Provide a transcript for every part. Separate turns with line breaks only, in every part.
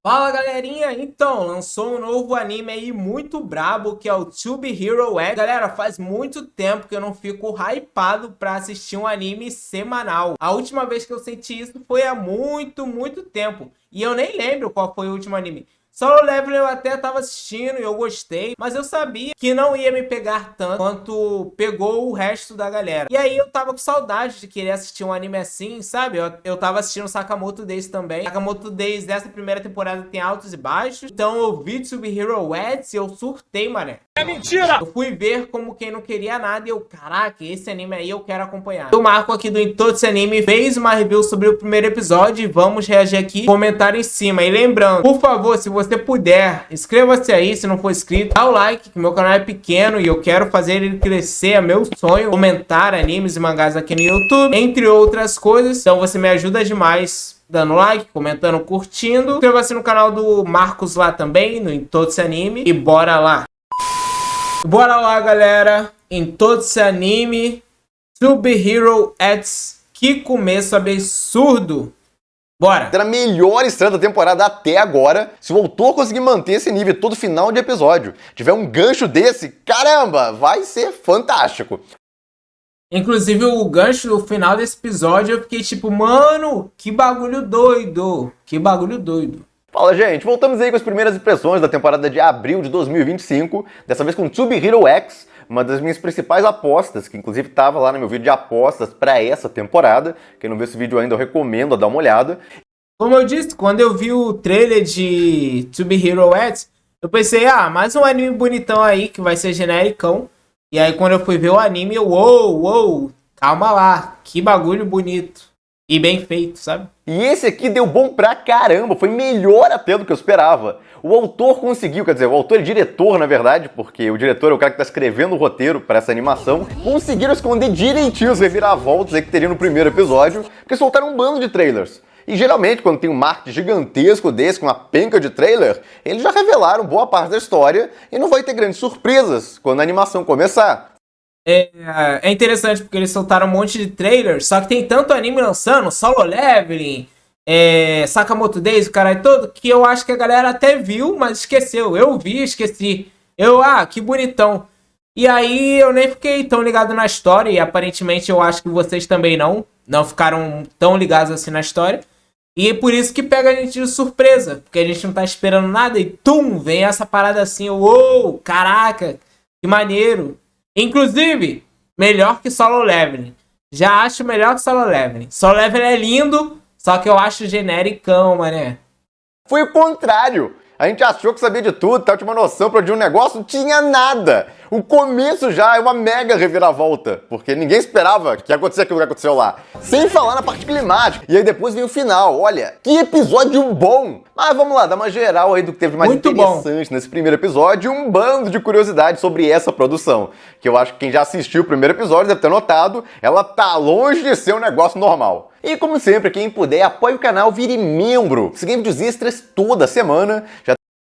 Fala galerinha, então, lançou um novo anime aí muito brabo que é o To Be Hero X. Galera, faz muito tempo que eu não fico hypado pra assistir um anime semanal. A última vez que eu senti isso foi há muito tempo. E eu nem lembro qual foi o último anime. Solo Leveling eu até tava assistindo e eu gostei, mas eu sabia que não ia me pegar tanto quanto pegou o resto da galera. E aí eu tava com saudade de querer assistir um anime assim, sabe? Eu tava assistindo Sakamoto Days também. Sakamoto Days dessa primeira temporada tem altos e baixos. Então eu vi To Be Hero X e eu surtei, mané.
É mentira!
Eu fui ver como quem não queria nada e eu, caraca, esse anime aí eu quero acompanhar. O Marco aqui do Em Todo Esse Anime fez uma review sobre o primeiro episódio e vamos reagir aqui, comentar em cima. E lembrando, por favor, se você puder, inscreva-se aí se não for inscrito, dá o like, que meu canal é pequeno e eu quero fazer ele crescer, é meu sonho, comentar animes e mangás aqui no YouTube, entre outras coisas. Então você me ajuda demais dando like, comentando, curtindo. Inscreva-se no canal do Marcos lá também, no Em Todo Esse Anime, e bora lá! Bora lá, galera, em todo esse anime, To Be Hero X, que começo absurdo. Bora!
Era a melhor estreia da temporada até agora. Se o autor conseguir manter esse nível todo final de episódio, tiver um gancho desse, caramba, vai ser fantástico.
Inclusive, o gancho no final desse episódio, eu fiquei tipo, mano, que bagulho doido, que bagulho doido.
Fala, gente, voltamos aí com as primeiras impressões da temporada de abril de 2025, dessa vez com To Be Hero X, uma das minhas principais apostas, que inclusive estava lá no meu vídeo de apostas para essa temporada. Quem não viu esse vídeo ainda, eu recomendo dar uma olhada.
Como eu disse, quando eu vi o trailer de To Be Hero X, eu pensei, mais um anime bonitão aí, que vai ser genericão. E aí quando eu fui ver o anime, eu, uou, calma lá, que bagulho bonito. E bem feito, sabe?
E esse aqui deu bom pra caramba, foi melhor até do que eu esperava. O autor conseguiu, quer dizer, o autor e diretor, na verdade, porque o diretor é o cara que tá escrevendo o roteiro para essa animação, conseguiram esconder direitinho os reviravoltas aí que teria no primeiro episódio, porque soltaram um bando de trailers. E geralmente, quando tem um marketing gigantesco desse, com uma penca de trailer, eles já revelaram boa parte da história e não vai ter grandes surpresas quando a animação começar.
É interessante porque eles soltaram um monte de trailers, só que tem tanto anime lançando, Solo Leveling, Sakamoto Days, o caralho todo, que eu acho que a galera até viu, mas esqueceu. Eu vi, esqueci. Que bonitão. E aí eu nem fiquei tão ligado na história, e aparentemente eu acho que vocês também não ficaram tão ligados assim na história. E é por isso que pega a gente de surpresa, porque a gente não tá esperando nada e tum, vem essa parada assim, uou, caraca, que maneiro. Inclusive, melhor que Solo Leveling. Já acho melhor que Solo Leveling. Solo Leveling é lindo, só que eu acho genericão, mané.
Foi o contrário. A gente achou que sabia de tudo, tinha uma noção pra onde um negócio, não tinha nada. O começo já é uma mega reviravolta, porque ninguém esperava que ia acontecer aquilo que aconteceu lá. Sem falar na parte climática. E aí depois vem o final. Olha, que episódio bom! Mas vamos lá, dá uma geral aí do que teve de mais
muito
interessante nesse primeiro episódio e um bando de curiosidades sobre essa produção. Que eu acho que quem já assistiu o primeiro episódio deve ter notado, ela tá longe de ser um negócio normal. E como sempre, quem puder, apoie o canal, vire membro. Você ganha vídeos extras toda semana.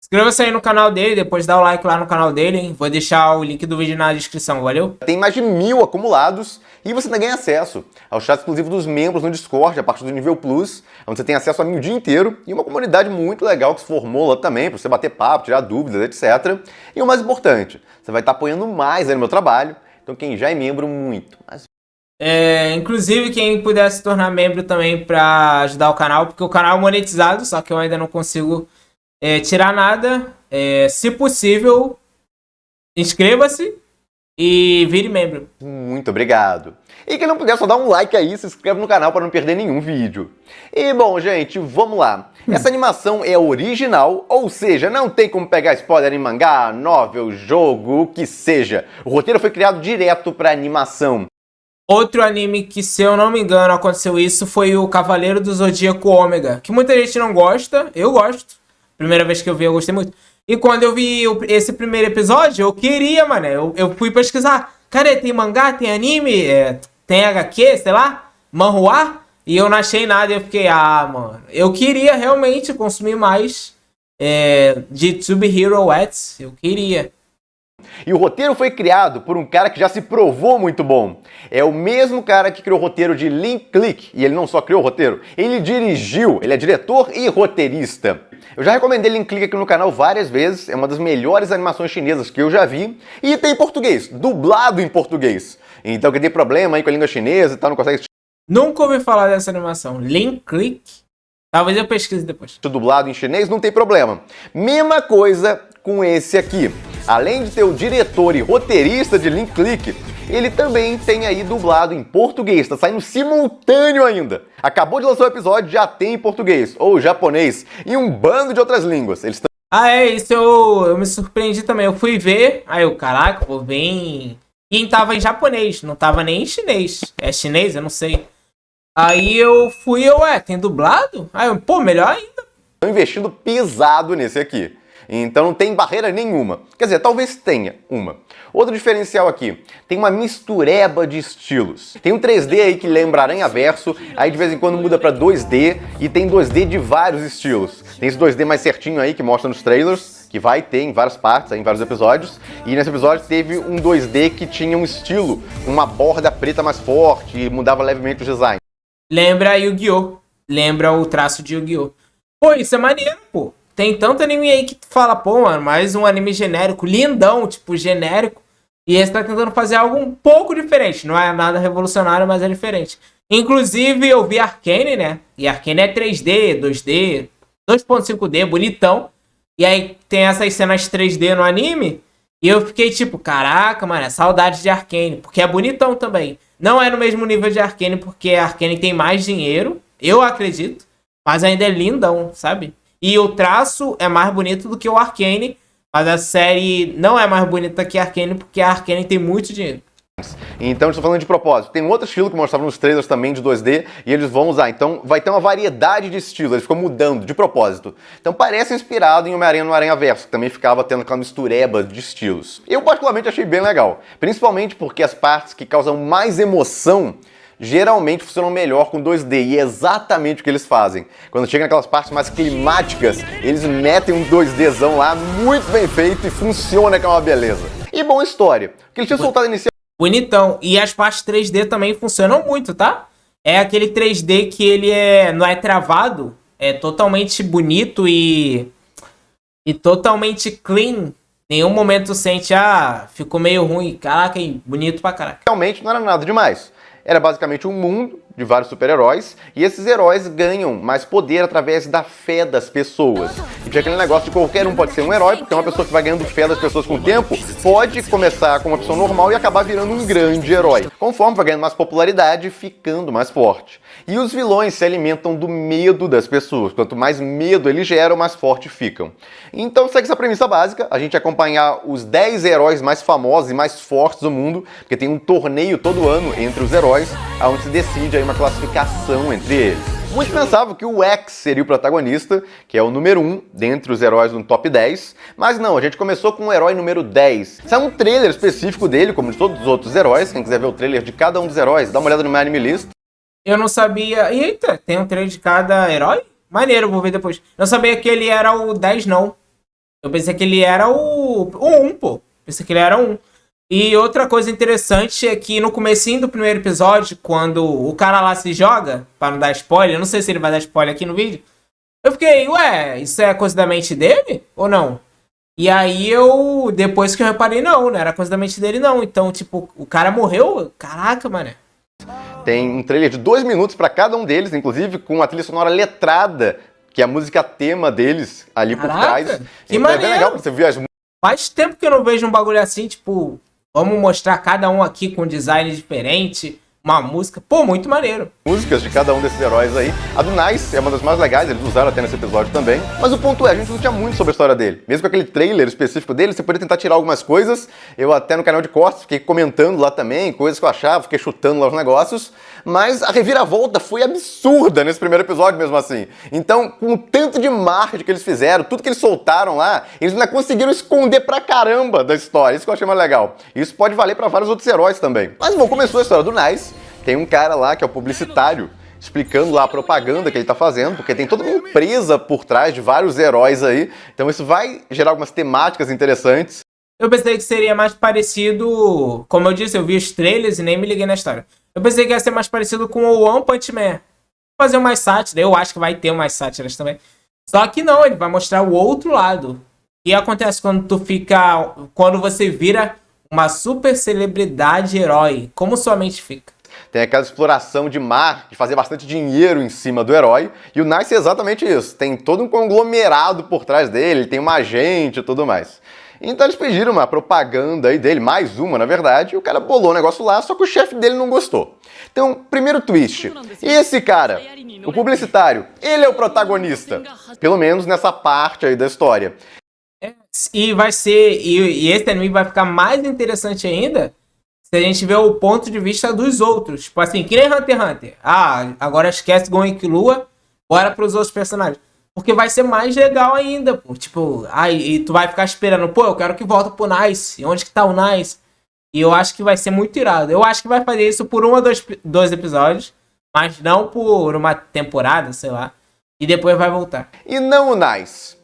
Inscreva-se aí no canal dele, depois dá o like lá no canal dele, hein? Vou deixar o link do vídeo na descrição, valeu?
Tem mais de 1000 acumulados e você ainda ganha acesso ao chat exclusivo dos membros no Discord, a partir do nível Plus, onde você tem acesso a mim o dia inteiro e uma comunidade muito legal que se formou lá também, para você bater papo, tirar dúvidas, etc. E o mais importante, você vai estar apoiando mais aí no meu trabalho, então quem já é membro, muito.
Inclusive, quem puder se tornar membro também para ajudar o canal, porque o canal é monetizado, só que eu ainda não consigo tirar nada. Se possível, inscreva-se e vire membro.
Muito obrigado. E quem não puder, só dá um like aí, se inscreve no canal para não perder nenhum vídeo. E bom, gente, vamos lá. Essa animação é original, ou seja, não tem como pegar spoiler em mangá, novel, jogo, o que seja. O roteiro foi criado direto para animação.
Outro anime que, se eu não me engano, aconteceu isso foi o Cavaleiro do Zodíaco Ômega, que muita gente não gosta, eu gosto. Primeira vez que eu vi, eu gostei muito. E quando eu vi esse primeiro episódio, eu queria, mano. Eu fui pesquisar. Cara, tem mangá, tem anime, tem HQ, sei lá, manhwa. E eu não achei nada. E eu fiquei, mano. Eu queria realmente consumir mais de To Be Hero X. Eu queria.
E o roteiro foi criado por um cara que já se provou muito bom. É o mesmo cara que criou o roteiro de Link Click, e ele não só criou o roteiro, ele dirigiu, ele é diretor e roteirista. Eu já recomendei Link Click aqui no canal várias vezes, é uma das melhores animações chinesas que eu já vi, e tem em português, dublado em português. Então quem tem problema aí com a língua chinesa e tal, não consegue assistir
Nunca ouvi falar dessa animação. Link Click? Talvez eu pesquise depois.
dublado em chinês, não tem problema. Mesma coisa com esse aqui. Além de ter o diretor e roteirista de Link Click, ele também tem aí dublado em português, tá saindo simultâneo ainda. Acabou de lançar o episódio, já tem em português, ou japonês, e um bando de outras línguas. Eles
Isso eu me surpreendi também. Eu fui ver, aí eu, caraca, vou ver em... E tava em japonês, não tava nem em chinês. É chinês? Eu não sei. Aí eu fui, tem dublado? Aí eu, pô, melhor ainda.
estão investindo pesado nesse aqui. Então não tem barreira nenhuma. Quer dizer, talvez tenha uma. Outro diferencial aqui, tem uma mistureba de estilos. Tem um 3D aí que lembra Aranhaverso, aí de vez em quando muda pra 2D, e tem 2D de vários estilos. Tem esse 2D mais certinho aí que mostra nos trailers, que vai ter em várias partes, aí, em vários episódios. E nesse episódio teve um 2D que tinha um estilo, uma borda preta mais forte e mudava levemente o design.
Lembra Yu-Gi-Oh! Lembra o traço de Yu-Gi-Oh! Pô, isso é maneiro, pô. Tem tanto anime aí que tu fala, pô, mano, mais um anime genérico, lindão, tipo, genérico. E esse tá tentando fazer algo um pouco diferente. Não é nada revolucionário, mas é diferente. Inclusive, eu vi Arcane, né? E Arcane é 3D, 2D, 2.5D, bonitão. E aí tem essas cenas 3D no anime. E eu fiquei tipo, caraca, mano, é saudade de Arcane. Porque é bonitão também. Não é no mesmo nível de Arcane, porque Arcane tem mais dinheiro. Eu acredito. Mas ainda é lindão, sabe? E o traço é mais bonito do que o Arcane. Mas a série não é mais bonita que a Arcane, porque a Arcane tem muito dinheiro.
Então, estou falando de propósito. Tem um outro estilo que mostrava nos trailers também de 2D e eles vão usar. Então, vai ter uma variedade de estilos. Eles ficam mudando de propósito. Então, parece inspirado em Homem-Aranha no Aranhaverso, que também ficava tendo aquela mistureba de estilos. Eu, particularmente, achei bem legal. Principalmente porque as partes que causam mais emoção geralmente funcionam melhor com 2D, e é exatamente o que eles fazem. Quando chega naquelas partes mais climáticas, eles metem um 2Dzão lá, muito bem feito, e funciona que é uma beleza. E boa história, porque eles tinham soltado inicialmente.
Bonitão. E as partes 3D também funcionam muito, tá? É aquele 3D que ele não é travado, é totalmente bonito e totalmente clean. Nenhum momento sente, ficou meio ruim. Caraca, bonito pra caraca.
Realmente não era nada demais. Era basicamente um mundo de vários super-heróis, e esses heróis ganham mais poder através da fé das pessoas. E tinha aquele negócio de qualquer um pode ser um herói, porque uma pessoa que vai ganhando fé das pessoas com o tempo pode começar como uma pessoa normal e acabar virando um grande herói. Conforme vai ganhando mais popularidade, ficando mais forte. E os vilões se alimentam do medo das pessoas. Quanto mais medo eles geram, mais forte ficam. Então segue essa premissa básica, a gente acompanhar os 10 heróis mais famosos e mais fortes do mundo, porque tem um torneio todo ano entre os heróis, onde se decide aí uma classificação entre eles. Muitos pensavam que o X seria o protagonista, que é o número 1 dentre os heróis no top 10, mas não, a gente começou com o herói número 10. Saiu um trailer específico dele, como de todos os outros heróis. Quem quiser ver o trailer de cada um dos heróis, dá uma olhada no My Anime List.
Eu não sabia... Eita, tem um trailer de cada herói? Maneiro, vou ver depois. Não sabia que ele era o 10, não. Eu pensei que ele era o 1, pô. Pensei que ele era 1. E outra coisa interessante é que no comecinho do primeiro episódio, quando o cara lá se joga, pra não dar spoiler, eu não sei se ele vai dar spoiler aqui no vídeo, eu fiquei, isso é coisa da mente dele? Ou não? E aí depois que eu reparei, não era coisa da mente dele não. Então, tipo, o cara morreu? Caraca, mano.
Tem um trailer de 2 minutos pra cada um deles, inclusive com a trilha sonora letrada, que é a música tema deles ali por trás.
Que
então
maneiro.
É bem legal pra você ver as músicas.
Faz tempo que eu não vejo um bagulho assim, tipo, vamos mostrar cada um aqui com um design diferente, uma música. Pô, muito maneiro.
Músicas de cada um desses heróis aí. A do Nice é uma das mais legais, eles usaram até nesse episódio também. Mas o ponto é, a gente não tinha muito sobre a história dele. Mesmo com aquele trailer específico dele, você poderia tentar tirar algumas coisas. Eu até no canal de cortes fiquei comentando lá também, coisas que eu achava, fiquei chutando lá os negócios. Mas a reviravolta foi absurda nesse primeiro episódio mesmo assim. Então, com o tanto de marketing que eles fizeram, tudo que eles soltaram lá, eles ainda conseguiram esconder pra caramba da história. Isso que eu achei mais legal. Isso pode valer pra vários outros heróis também. Mas bom, começou a história do Nice. Tem um cara lá que é o publicitário, explicando lá a propaganda que ele tá fazendo, porque tem toda uma empresa por trás de vários heróis aí. Então isso vai gerar algumas temáticas interessantes.
Eu pensei que seria mais parecido... Como eu disse, eu vi os trailers e nem me liguei na história. Eu pensei que ia ser mais parecido com o One Punch Man. Fazer umas sátiras, eu acho que vai ter umas sátiras também. Só que não, ele vai mostrar o outro lado. O que acontece quando tu fica... Quando você vira uma super celebridade herói? Como sua mente fica?
Tem aquela exploração de marketing, de fazer bastante dinheiro em cima do herói. E o Nice é exatamente isso. Tem todo um conglomerado por trás dele, tem uma agente e tudo mais. Então eles pediram uma propaganda aí dele, mais uma na verdade, e o cara bolou o negócio lá, só que o chefe dele não gostou. Então, primeiro twist. Esse cara, o publicitário, ele é o protagonista. Pelo menos nessa parte aí da história.
E vai ser... E esse anime vai ficar mais interessante ainda se a gente ver o ponto de vista dos outros. Tipo assim, que nem Hunter x Hunter. Ah, agora esquece Gon e Killua, bora pros outros personagens. Porque vai ser mais legal ainda, pô. Tipo, e tu vai ficar esperando, pô, eu quero que volte pro Nice. Onde que tá o Nice? E eu acho que vai ser muito irado. Eu acho que vai fazer isso por um ou dois episódios, mas não por uma temporada, sei lá. E depois vai voltar.
E não o Nice.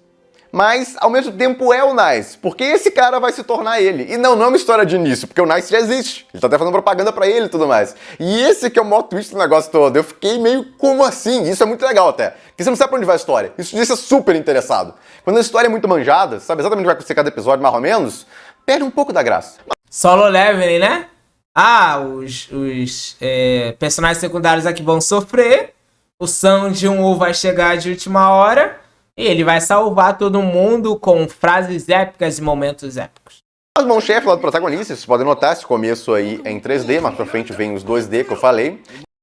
Mas, ao mesmo tempo, é o Nice, porque esse cara vai se tornar ele. E não é uma história de início, porque o Nice já existe. Ele tá até fazendo propaganda pra ele e tudo mais. E esse que é o maior twist do negócio todo. Eu fiquei meio, como assim? Isso é muito legal até. Porque você não sabe pra onde vai a história. Isso deixa super interessado. Quando a história é muito manjada, sabe exatamente o que vai acontecer cada episódio, mais ou menos, perde um pouco da graça.
Solo Leveling, né? Ah, os personagens secundários aqui vão sofrer. O Sung Jin-woo vai chegar de última hora. E ele vai salvar todo mundo com frases épicas e momentos épicos.
As mãos-chefe lá do protagonista, vocês podem notar, esse começo aí é em 3D, mais pra frente vem os 2D que eu falei.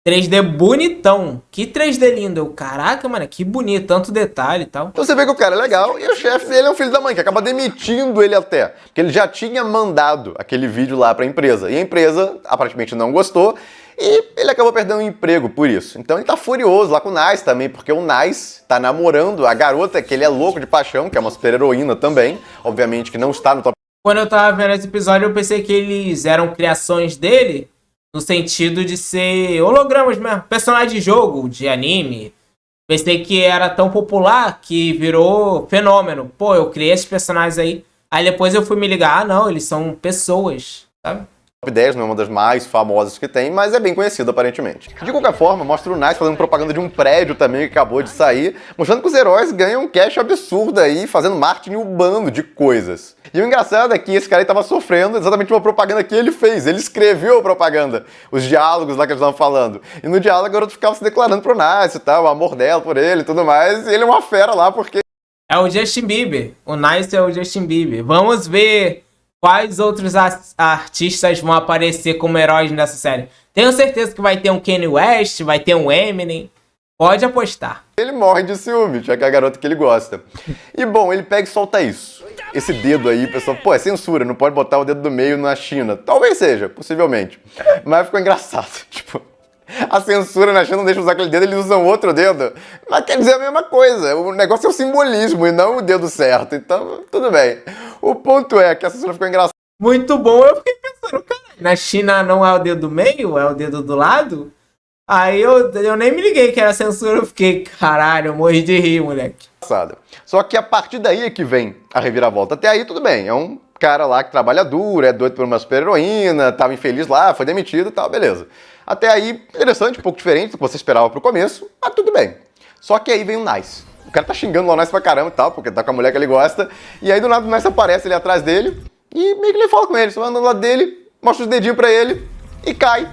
3D bonitão. Que 3D lindo. Caraca, mano, que bonito. Tanto detalhe e tal.
Então você vê que o cara é legal e o chefe dele é um filho da mãe, que acaba demitindo ele até. Porque ele já tinha mandado aquele vídeo lá pra empresa. E a empresa aparentemente não gostou. E ele acabou perdendo o emprego por isso. Então ele tá furioso lá com o Nice também, porque o Nice tá namorando a garota que ele é louco de paixão, que é uma super-heroína também. Obviamente que não está no top.
Quando eu tava vendo esse episódio, eu pensei que eles eram criações dele, no sentido de ser hologramas mesmo, personagem de jogo, de anime. Pensei que era tão popular que virou fenômeno. Pô, eu criei esses personagens aí. Aí depois eu fui me ligar, não, eles são pessoas, sabe?
Top 10, não é uma das mais famosas que tem, mas é bem conhecido aparentemente. De qualquer forma, mostra o Nice fazendo propaganda de um prédio também que acabou de sair, mostrando que os heróis ganham um cash absurdo aí, fazendo marketing urbano de coisas. E o engraçado é que esse cara aí tava sofrendo exatamente uma propaganda que ele fez, ele escreveu a propaganda, os diálogos lá que eles estavam falando. E no diálogo a garota ficava se declarando pro Nice e tal, o amor dela por ele e tudo mais, e ele é uma fera lá porque...
É o Justin Bieber, o Nice é o Justin Bieber. Vamos ver... Quais outros artistas vão aparecer como heróis nessa série? Tenho certeza que vai ter um Kanye West, vai ter um Eminem. Pode apostar.
Ele morre de ciúme, já que é a garota que ele gosta. E bom, ele pega e solta isso. Esse dedo aí, pessoal, pô, é censura, não pode botar o dedo do meio na China. Talvez seja, possivelmente. Mas ficou engraçado, tipo... A censura na China não deixa usar aquele dedo, eles usam outro dedo. Mas quer dizer a mesma coisa. O negócio é o simbolismo e não o dedo certo. Então, tudo bem. O ponto é que a censura ficou engraçada.
Muito bom. Eu fiquei pensando, cara, na China não é o dedo do meio? É o dedo do lado? Aí eu nem me liguei que era censura. Eu fiquei, caralho, eu morri de rir, moleque.
Só que a partir daí é que vem a reviravolta. Até aí, tudo bem. É um cara lá que trabalha duro, é doido por uma super-heroína, tava infeliz lá, foi demitido e tal, beleza. Até aí, interessante, um pouco diferente do que você esperava pro começo, mas tudo bem. Só que aí vem o Nice. O cara tá xingando lá o Nice pra caramba e tal, porque tá com a mulher que ele gosta. E aí do nada o Nice aparece ali atrás dele e meio que ele fala com ele. Você vai andando do lado dele, mostra os dedinhos pra ele e cai.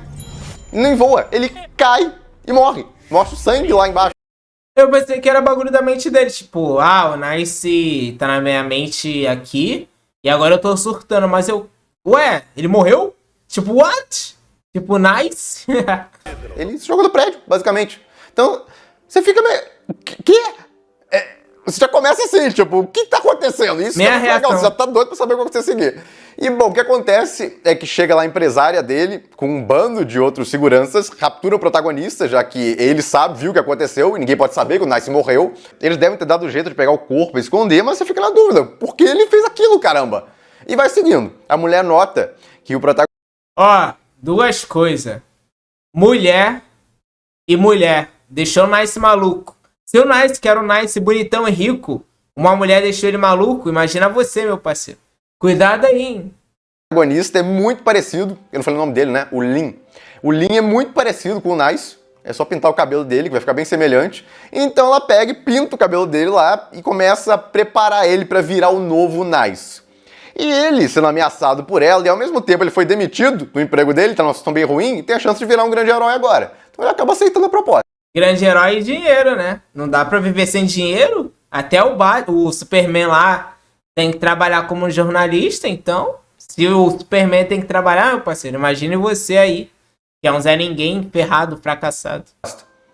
Nem voa, ele cai e morre. Mostra o sangue lá embaixo.
Eu pensei que era bagulho da mente dele, tipo, o Nice tá na minha mente aqui e agora eu tô surtando, mas ué, ele morreu? Tipo, what? Tipo, Nice?
Ele se jogou do prédio, basicamente. Então, você fica meio... Quê? Você já começa assim, tipo, o que tá acontecendo? Isso
Minha
é muito legal,
reação.
você já tá doido pra saber o que vai acontecer a seguir. E, bom, o que acontece é que chega lá a empresária dele, com um bando de outros seguranças, captura o protagonista, já que ele sabe, viu o que aconteceu, e ninguém pode saber que o Nice morreu. Eles devem ter dado um jeito de pegar o corpo e esconder, mas você fica na dúvida, por que ele fez aquilo, caramba? E vai seguindo. A mulher nota que o protagonista...
Ó, duas coisas. Mulher e mulher. Deixou o Nice maluco. Se o Nice, que era um Nice bonitão e rico, uma mulher deixou ele maluco, imagina você, meu parceiro. Cuidado aí, hein?
O protagonista é muito parecido, eu não falei o nome dele, né? O Lin. O Lin é muito parecido com o Nice. É só pintar o cabelo dele, que vai ficar bem semelhante. Então ela pega e pinta o cabelo dele lá e começa a preparar ele para virar o novo Nice. E ele, sendo ameaçado por ela, e ao mesmo tempo ele foi demitido do emprego dele, tá numa situação bem ruim, e tem a chance de virar um grande herói agora. Então ele acaba aceitando a proposta.
Grande herói e dinheiro, né? Não dá pra viver sem dinheiro. Até o Superman lá tem que trabalhar como jornalista, então... Se o Superman tem que trabalhar, meu parceiro, imagine você aí, que é um Zé Ninguém, ferrado, fracassado.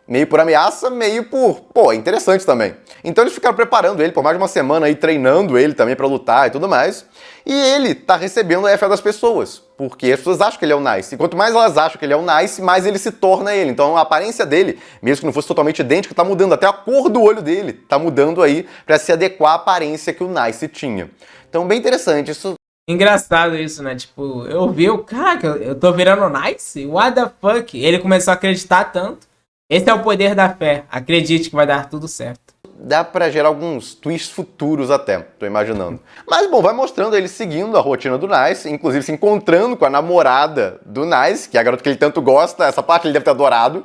Meio por ameaça, meio por... Pô, interessante também. Então eles ficaram preparando ele por mais de uma semana aí, treinando ele também pra lutar e tudo mais. E ele tá recebendo a fé das pessoas, porque as pessoas acham que ele é o Nice. E quanto mais elas acham que ele é o Nice, mais ele se torna ele. Então a aparência dele, mesmo que não fosse totalmente idêntica, tá mudando. Até a cor do olho dele tá mudando aí pra se adequar à aparência que o Nice tinha. Então bem interessante, isso...
Engraçado isso, né? Tipo, eu vi o cara, eu tô virando Nice? What the fuck? Ele começou a acreditar tanto. Esse é o poder da fé. Acredite que vai dar tudo certo.
Dá pra gerar alguns twists futuros até, tô imaginando. Mas, bom, vai mostrando ele seguindo a rotina do Nice, inclusive se encontrando com a namorada do Nice, que é a garota que ele tanto gosta, essa parte ele deve ter adorado.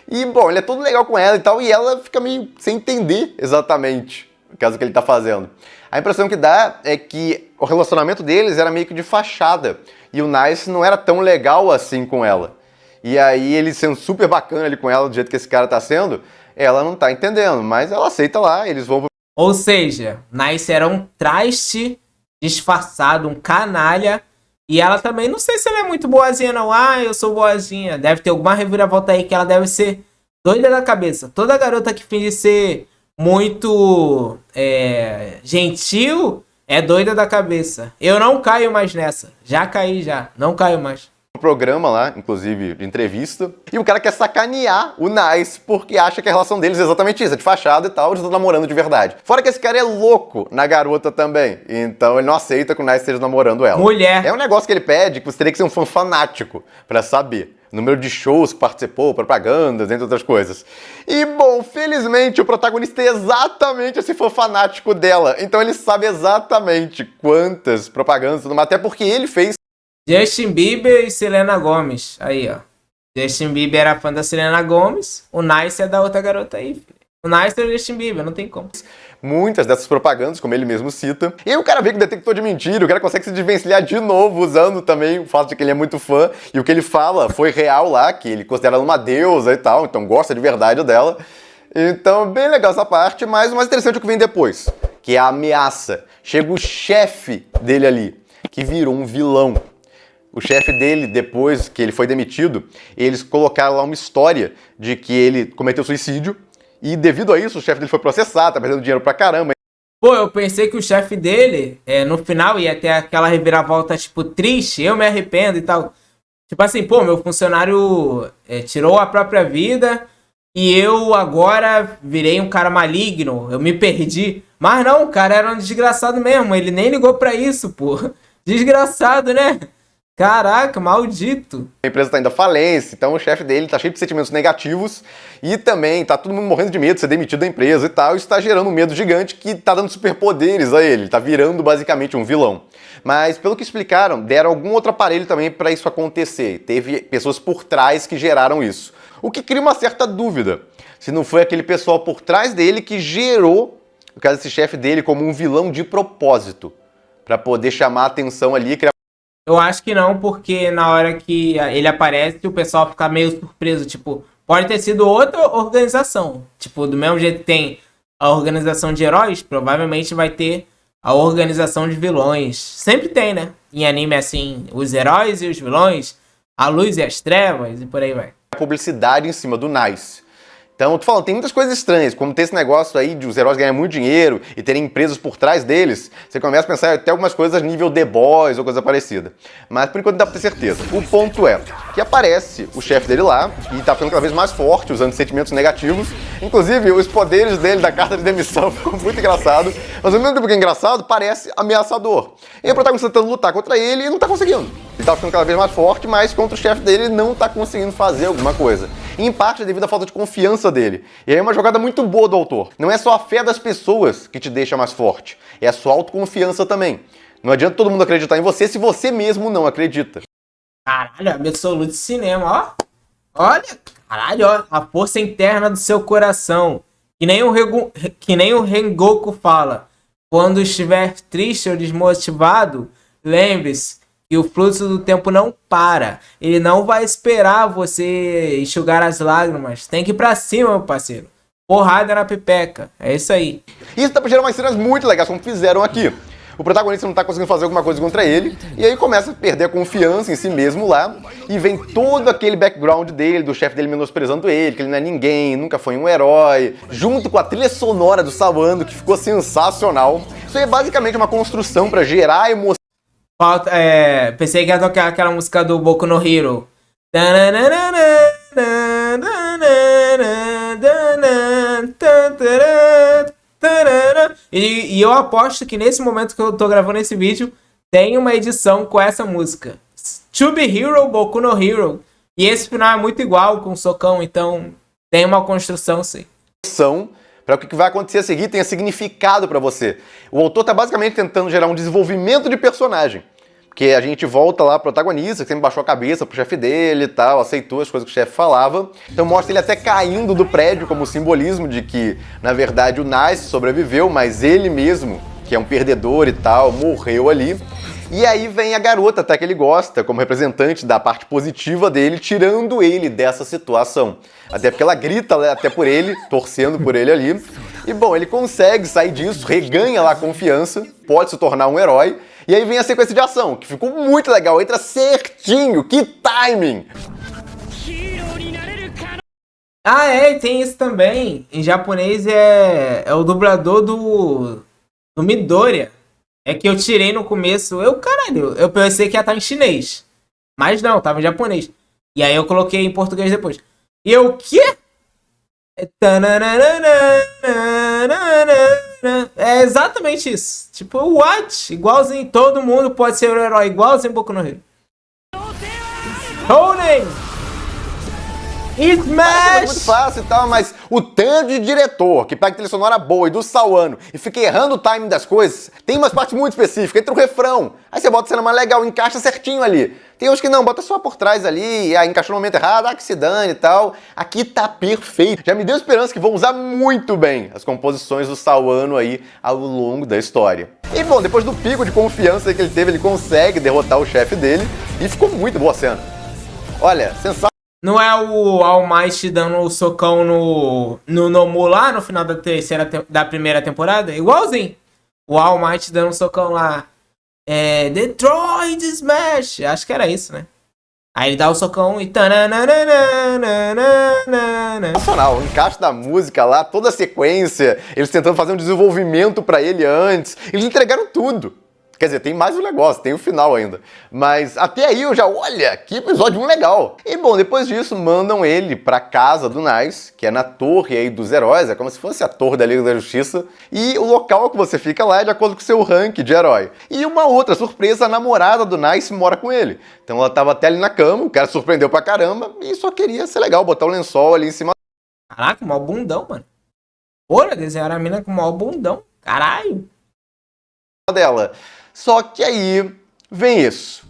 E, bom, ele é todo legal com ela e tal, e ela fica meio sem entender exatamente o caso que ele tá fazendo. A impressão que dá é que o relacionamento deles era meio que de fachada, e o Nice não era tão legal assim com ela. E aí ele sendo super bacana ali com ela, do jeito que esse cara tá sendo, ela não tá entendendo, mas ela aceita lá, eles vão...
Ou seja, Nice era um traste disfarçado, um canalha, e ela também, não sei se ela é muito boazinha não, eu sou boazinha, deve ter alguma reviravolta aí que ela deve ser doida da cabeça. Toda garota que finge ser muito gentil é doida da cabeça. Eu não caio mais nessa, já caí já, não caio mais.
Programa lá, inclusive de entrevista, e o cara quer sacanear o Nice porque acha que a relação deles é exatamente isso, é de fachada e tal, eles estão namorando de verdade. Fora que esse cara é louco na garota também, então ele não aceita que o Nice esteja namorando ela.
Mulher.
É um negócio que ele pede que você teria que ser um fã fanático pra saber. Número de shows que participou, propagandas, entre outras coisas. E, bom, felizmente o protagonista é exatamente esse fã fanático dela, então ele sabe exatamente quantas propagandas, até porque ele fez
Justin Bieber e Selena Gomez. Aí, ó. Justin Bieber era fã da Selena Gomez. O Nice é da outra garota aí, filho. O Nice é o Justin Bieber, não tem como.
Muitas dessas propagandas, como ele mesmo cita. E aí o cara vê que o detector de mentira, o cara consegue se desvencilhar de novo, usando também o fato de que ele é muito fã. E o que ele fala foi real lá, que ele considera ela uma deusa e tal, então gosta de verdade dela. Então, bem legal essa parte, mas o mais interessante é o que vem depois, que é a ameaça. Chega o chefe dele ali, que virou um vilão. O chefe dele, depois que ele foi demitido, eles colocaram lá uma história de que ele cometeu suicídio e devido a isso o chefe dele foi processado, tá perdendo dinheiro pra caramba.
Pô, eu pensei que o chefe dele, no final, ia ter aquela reviravolta, tipo, triste, eu me arrependo e tal. Tipo assim, pô, meu funcionário tirou a própria vida e eu agora virei um cara maligno, eu me perdi. Mas não, o cara era um desgraçado mesmo, ele nem ligou pra isso, pô. Desgraçado, né? Caraca, maldito.
A empresa tá indo à falência, então o chefe dele tá cheio de sentimentos negativos e também tá todo mundo morrendo de medo de ser demitido da empresa e tal. Isso tá gerando um medo gigante que tá dando superpoderes a ele, tá virando basicamente um vilão. Mas pelo que explicaram, deram algum outro aparelho também para isso acontecer. Teve pessoas por trás que geraram isso. O que cria uma certa dúvida, se não foi aquele pessoal por trás dele que gerou, no caso desse chefe dele, como um vilão de propósito, para poder chamar a atenção ali e criar...
Eu acho que não, porque na hora que ele aparece, o pessoal fica meio surpreso. Tipo, pode ter sido outra organização. Tipo, do mesmo jeito que tem a organização de heróis, provavelmente vai ter a organização de vilões. Sempre tem, né? Em anime, assim, os heróis e os vilões, a luz e as trevas, e por aí vai.
Publicidade em cima do Nice. Então, eu tô falando, tem muitas coisas estranhas, como ter esse negócio aí de os heróis ganharem muito dinheiro e terem empresas por trás deles, você começa a pensar até algumas coisas nível The Boys ou coisa parecida. Mas por enquanto não dá pra ter certeza. O ponto é que aparece o chefe dele lá e tá ficando cada vez mais forte, usando sentimentos negativos. Inclusive, os poderes dele da carta de demissão ficam muito engraçados, mas ao mesmo tempo que é engraçado, parece ameaçador. E o protagonista tentando lutar contra ele e não tá conseguindo. Ele tá ficando cada vez mais forte, mas contra o chefe dele não tá conseguindo fazer alguma coisa. E em parte é devido à falta de confiança dele. E aí é uma jogada muito boa do autor. Não é só a fé das pessoas que te deixa mais forte, é a sua autoconfiança também. Não adianta todo mundo acreditar em você se você mesmo não acredita.
Caralho, absoluto cinema, ó. Olha, caralho, ó. A força interna do seu coração. Que nem o Rengoku fala. Quando estiver triste ou desmotivado, lembre-se que o fluxo do tempo não para. Ele não vai esperar você enxugar as lágrimas. Tem que ir pra cima, meu parceiro. Porrada na pipeca. É isso aí.
Isso dá pra gerar umas cenas muito legais, como fizeram aqui. O protagonista não tá conseguindo fazer alguma coisa contra ele, e aí começa a perder a confiança em si mesmo lá, e vem todo aquele background dele, do chefe dele menosprezando ele, que ele não é ninguém, nunca foi um herói, junto com a trilha sonora do Sawano, que ficou sensacional. Isso aí é basicamente uma construção pra gerar emoção.
Pensei que ia tocar aquela música do Boku no Hero. E eu aposto que nesse momento que eu tô gravando esse vídeo, tem uma edição com essa música. To Be Hero, Boku no Hero. E esse final é muito igual com o socão, então tem uma construção sim.
Para o que vai acontecer a seguir tenha significado para você. O autor tá basicamente tentando gerar um desenvolvimento de personagem. Porque a gente volta lá pro protagonista, que sempre baixou a cabeça pro chefe dele e tal, aceitou as coisas que o chefe falava. Então mostra ele até caindo do prédio como simbolismo de que, na verdade, o Nice sobreviveu, mas ele mesmo, que é um perdedor e tal, morreu ali. E aí vem a garota, até que ele gosta, como representante da parte positiva dele, tirando ele dessa situação. Até porque ela grita até por ele, torcendo por ele ali. E bom, ele consegue sair disso, reganha lá a confiança, pode se tornar um herói. E aí vem a sequência de ação, que ficou muito legal, entra certinho, que timing!
Ah, é, tem isso também. Em japonês é o dublador do Midoriya. É que eu tirei no começo, caralho, eu pensei que ia estar em chinês. Mas não, tava em japonês. E aí eu coloquei em português depois. E eu, o quê? É exatamente isso. Tipo, what? Igualzinho, todo mundo pode ser um herói, igualzinho Boku no Hero. Tony! Smash!
É muito fácil e tal, mas o tanto de diretor que pega trilha sonora boa e do Sawano e fica errando o timing das coisas, tem umas partes muito específicas, entra o refrão, aí você bota a cena mais legal, encaixa certinho ali. Tem uns que não, bota só por trás ali, aí encaixou no momento errado, que se dane e tal. Aqui tá perfeito. Já me deu esperança que vão usar muito bem as composições do Sawano aí ao longo da história. E bom, depois do pico de confiança que ele teve, ele consegue derrotar o chefe dele e ficou muito boa a cena. Olha, sensacional.
Não é o All Might dando o socão no Nomu lá no final da primeira temporada? Igualzinho. O All Might dando um socão lá. Detroit Smash. Acho que era isso, né? Aí ele dá o socão e...
Sensacional, o encaixe da música lá, toda a sequência, eles tentando fazer um desenvolvimento pra ele antes. Eles entregaram tudo. Quer dizer, tem mais um negócio, tem o final ainda. Mas até aí eu já, olha, que episódio legal. E bom, depois disso mandam ele pra casa do Nice, que é na torre aí dos heróis, é como se fosse a torre da Liga da Justiça. E o local que você fica lá é de acordo com o seu rank de herói. E uma outra surpresa, a namorada do Nice mora com ele. Então ela tava até ali na cama, o cara surpreendeu pra caramba e só queria ser legal, botar um lençol ali em cima.
Caraca, mó bundão, mano. Porra, desenharam a mina com mó bundão. Caralho.
Dela. Só que aí vem isso.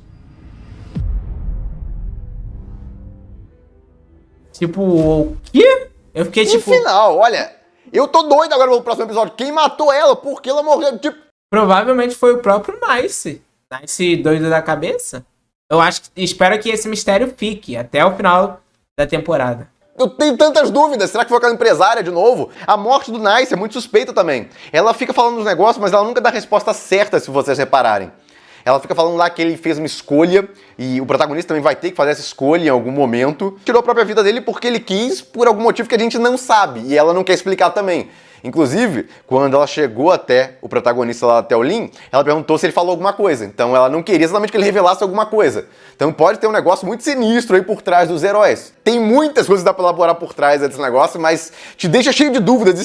Tipo, o quê? Eu fiquei tipo...
No final, olha, eu tô doido agora no próximo episódio. Quem matou ela? Por que ela morreu? Tipo...
Provavelmente foi o próprio Nice. Nice doido da cabeça. Espero que esse mistério fique até o final da temporada.
Eu tenho tantas dúvidas. Será que foi aquela empresária de novo? A morte do Nice é muito suspeita também. Ela fica falando dos negócios, mas ela nunca dá a resposta certa, se vocês repararem. Ela fica falando lá que ele fez uma escolha e o protagonista também vai ter que fazer essa escolha em algum momento. Tirou a própria vida dele porque ele quis, por algum motivo que a gente não sabe. E ela não quer explicar também. Inclusive, quando ela chegou até o protagonista lá, até o Lin, ela perguntou se ele falou alguma coisa. Então ela não queria exatamente que ele revelasse alguma coisa. Então pode ter um negócio muito sinistro aí por trás dos heróis. Tem muitas coisas que dá pra elaborar por trás desse negócio, mas te deixa cheio de dúvidas.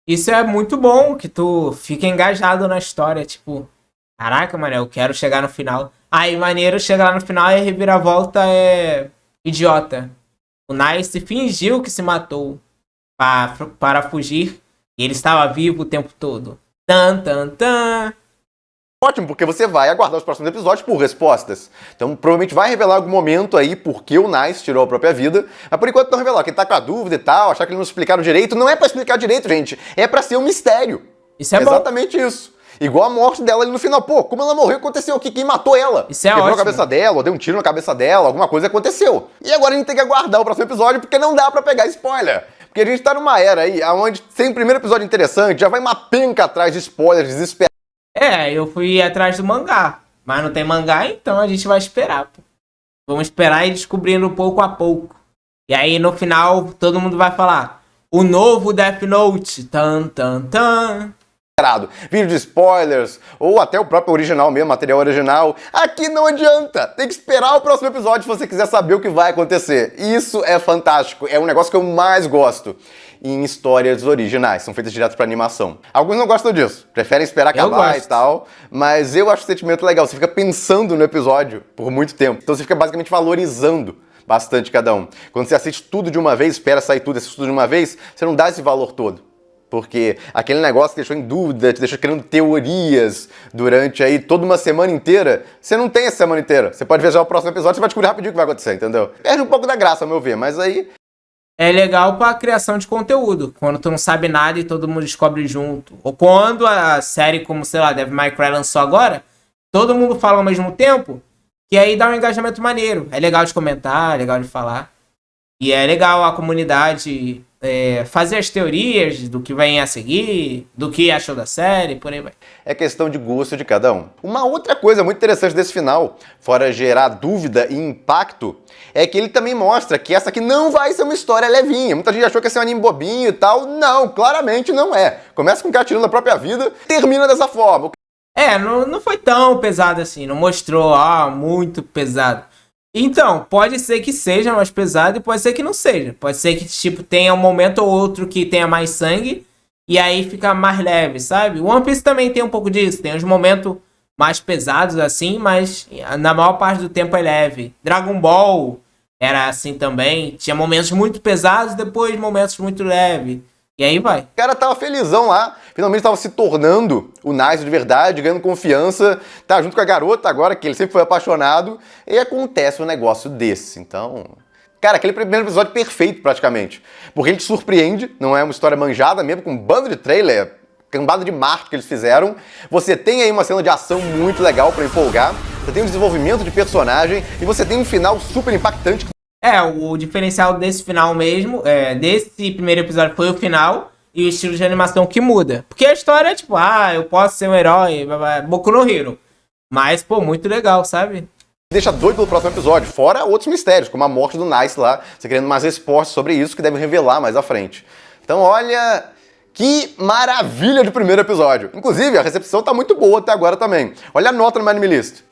Isso é muito bom, que tu fica engajado na história. Tipo, caraca, mano, eu quero chegar no final. Aí, maneiro, chega lá no final e a reviravolta é idiota. O Nice fingiu que se matou para fugir. E ele estava vivo o tempo todo. Tan, tan, tan.
Ótimo, porque você vai aguardar os próximos episódios por respostas. Então, provavelmente vai revelar algum momento aí porque o Nice tirou a própria vida. Mas por enquanto não revelou. Quem tá com a dúvida e tal, achar que ele não explicaram direito, não é pra explicar direito, gente. É pra ser um mistério.
Isso é
exatamente isso. Igual a morte dela ali no final. Pô, como ela morreu, aconteceu o quê? Quem matou ela?
Isso é
Quebrou
ótimo.
a cabeça dela, ou deu um tiro na cabeça dela, alguma coisa aconteceu. E agora a gente tem que aguardar o próximo episódio, porque não dá pra pegar spoiler. Porque a gente tá numa era aí, onde sem o primeiro episódio interessante, já vai uma penca atrás de spoilers desesperados.
Eu fui atrás do mangá. Mas não tem mangá, então a gente vai esperar, pô. Vamos esperar e ir descobrindo pouco a pouco. E aí, no final, todo mundo vai falar: o novo Death Note. Tan, tan, tan.
Vídeo de spoilers, ou até o próprio original mesmo, material original. Aqui não adianta. Tem que esperar o próximo episódio se você quiser saber o que vai acontecer. Isso é fantástico. É um negócio que eu mais gosto em histórias originais, são feitas direto pra animação. Alguns não gostam disso, preferem esperar acabar e tal, mas eu acho o sentimento legal. Você fica pensando no episódio por muito tempo. Então você fica basicamente valorizando bastante cada um. Quando você assiste tudo de uma vez, espera sair tudo, assiste tudo de uma vez, você não dá esse valor todo. Porque aquele negócio que deixou em dúvida, te deixou criando teorias durante aí toda uma semana inteira, você não tem essa semana inteira. Você pode ver já o próximo episódio, você vai descobrir rapidinho o que vai acontecer, entendeu? Perde um pouco da graça, ao meu ver, mas aí...
É legal pra criação de conteúdo, quando tu não sabe nada e todo mundo descobre junto. Ou quando a série, como, sei lá, Devil May Cry lançou agora, todo mundo fala ao mesmo tempo, que aí dá um engajamento maneiro. É legal de comentar, é legal de falar. E é legal a comunidade fazer as teorias do que vem a seguir, do que achou da série, por aí vai.
É questão de gosto de cada um. Uma outra coisa muito interessante desse final, fora gerar dúvida e impacto, é que ele também mostra que essa aqui não vai ser uma história levinha. Muita gente achou que ia ser um anime bobinho e tal. Não, claramente não é. Começa com o cara tirando a própria vida, termina dessa forma.
Não foi tão pesado assim, não mostrou, muito pesado. Então, pode ser que seja mais pesado e pode ser que não seja. Pode ser que, tipo, tenha um momento ou outro que tenha mais sangue e aí fica mais leve, sabe? One Piece também tem um pouco disso. Tem uns momentos mais pesados assim, mas na maior parte do tempo é leve. Dragon Ball era assim também. Tinha momentos muito pesados e depois momentos muito leves. E aí vai.
O cara tava felizão lá, finalmente tava se tornando o Nice de verdade, ganhando confiança, tá junto com a garota agora, que ele sempre foi apaixonado, e acontece um negócio desse. Então, cara, aquele primeiro episódio perfeito praticamente, porque ele te surpreende, não é uma história manjada mesmo, com um bando de trailer, cambada de marketing que eles fizeram. Você tem aí uma cena de ação muito legal pra empolgar, você tem um desenvolvimento de personagem, e você tem um final super impactante.
O diferencial desse final mesmo, desse primeiro episódio foi o final e o estilo de animação que muda. Porque a história é tipo, eu posso ser um herói, Boku no Hero. Mas, pô, muito legal, sabe?
Deixa doido pelo próximo episódio, fora outros mistérios, como a morte do Nice lá, você querendo mais respostas sobre isso que devem revelar mais à frente. Então, olha, que maravilha de primeiro episódio. Inclusive, a recepção tá muito boa até agora também. Olha a nota no Anime List.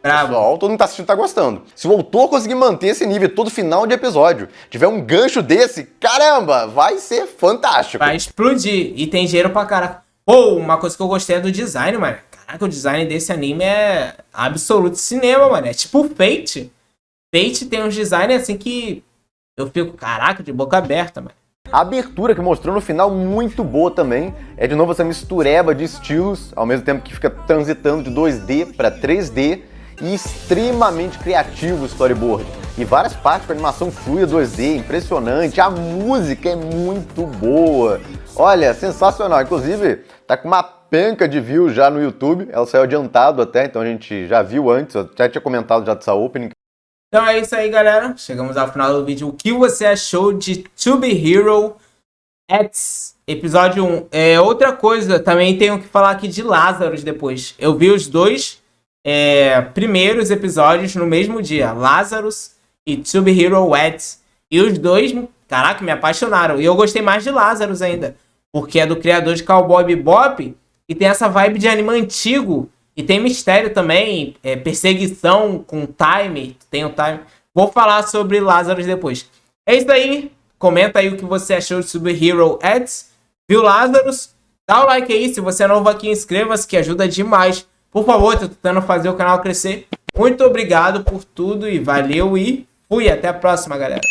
Bravo.
Pessoal, todo mundo tá assistindo tá gostando. Se o autor conseguir manter esse nível todo final de episódio, tiver um gancho desse, caramba, vai ser fantástico.
Vai explodir. E tem dinheiro pra caraca. Uma coisa que eu gostei é do design, mano. Caraca, o design desse anime é absoluto cinema, mano. É tipo Fate. Fate tem uns designs assim que eu fico, caraca, de boca aberta, mano.
A abertura que mostrou no final, muito boa também. É de novo essa mistureba de estilos, ao mesmo tempo que fica transitando de 2D para 3D. E extremamente criativo o storyboard. E várias partes com animação fluida 2D, impressionante. A música é muito boa. Olha, sensacional. Inclusive, tá com uma penca de views já no YouTube. Ela saiu adiantado até, então a gente já viu antes. Eu já tinha comentado já dessa opening.
Então é isso aí, galera. Chegamos ao final do vídeo. O que você achou de To Be Hero X episódio 1? Outra coisa, também tenho que falar aqui de Lazarus depois. Eu vi os dois primeiros episódios no mesmo dia, Lazarus e To Be Hero X, e os dois, caraca, me apaixonaram, e eu gostei mais de Lazarus ainda, porque é do criador de Cowboy Bebop, e tem essa vibe de anime antigo, e tem mistério também, perseguição com time, tem o time, vou falar sobre Lazarus depois. É isso aí, comenta aí o que você achou de To Be Hero X, viu Lazarus? Dá o like aí, se você é novo aqui, inscreva-se que ajuda demais. Por favor, tô tentando fazer o canal crescer. Muito obrigado por tudo e valeu e fui. Até a próxima, galera.